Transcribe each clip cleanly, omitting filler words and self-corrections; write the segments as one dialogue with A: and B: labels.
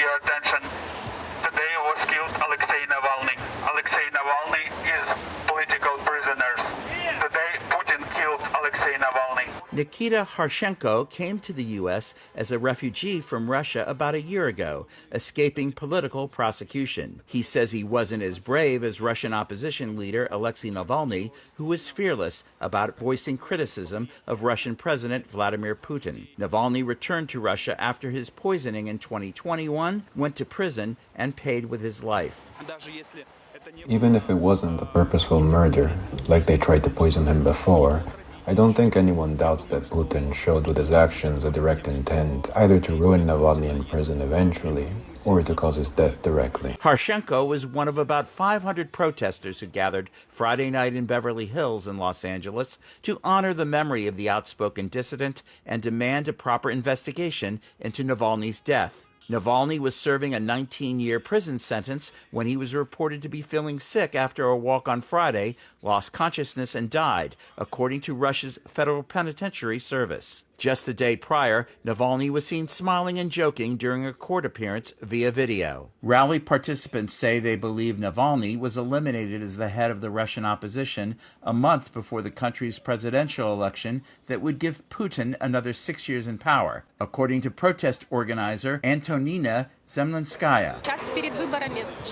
A: your attention. Today was killed Alexey Navalny. Alexey Navalny is political prisoners. Today Putin killed Alexey Navalny.
B: Nikita Harshenko came to the U.S. as a refugee from Russia about a year ago, escaping political prosecution. He says he wasn't as brave as Russian opposition leader Alexey Navalny, who was fearless about voicing criticism of Russian President Vladimir Putin. Navalny returned to Russia after his poisoning in 2021, went to prison, and paid with his life.
C: Even if it wasn't a purposeful murder, like they tried to poison him before, I don't think anyone doubts that Putin showed with his actions a direct intent either to ruin Navalny in prison eventually or to cause his death directly.
B: Harshenko was one of about 500 protesters who gathered Friday night in Beverly Hills in Los Angeles to honor the memory of the outspoken dissident and demand a proper investigation into Navalny's death. Navalny was serving a 19-year prison sentence when he was reported to be feeling sick after a walk on Friday, lost consciousness, and died, according to Russia's Federal Penitentiary Service. Just the day prior, Navalny was seen smiling and joking during a court appearance via video. Rally participants say they believe Navalny was eliminated as the head of the Russian opposition a month before the country's presidential election that would give Putin another 6 years in power, according to protest organizer Antonina Zemlinskaya.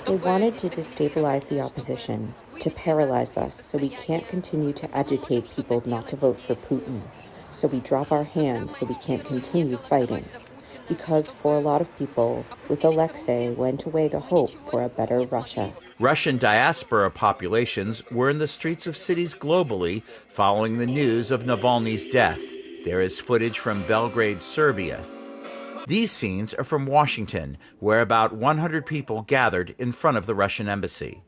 D: They wanted to destabilize the opposition, to paralyze us so we can't continue to agitate people not to vote for Putin. So we drop our hands so we can't continue fighting. Because for a lot of people, with Alexei went away the hope for a better Russia.
B: Russian diaspora populations were in the streets of cities globally following the news of Navalny's death. There is footage from Belgrade, Serbia. These scenes are from Washington, where about 100 people gathered in front of the Russian embassy.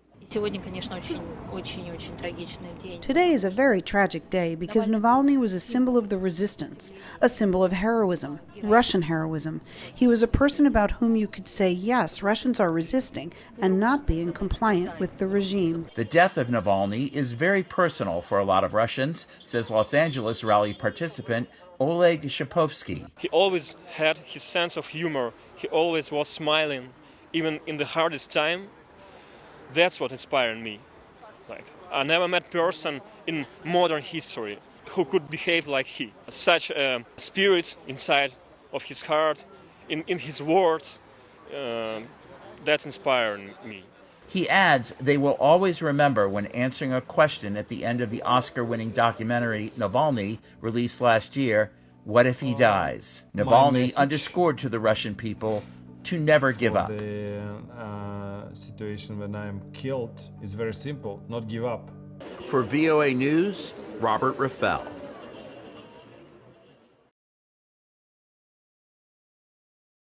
E: Today is a very tragic day because Navalny was a symbol of the resistance, a symbol of heroism, Russian heroism. He was a person about whom you could say, yes, Russians are resisting and not being compliant with the regime.
B: The death of Navalny is very personal for a lot of Russians, says Los Angeles rally participant Oleg Shapovsky.
F: He always had his sense of humor. He always was smiling, even in the hardest time. That's what inspired me. I never met a person in modern history who could behave like he. Such a spirit inside of his heart, in his words, that's inspiring me.
B: He adds they will always remember when answering a question at the end of the Oscar-winning documentary Navalny, released last year, "What if he dies?" Navalny underscored to the Russian people to never give up.
G: The situation when I am killed is very simple, not give up.
B: For VOA News, Robert Raffel.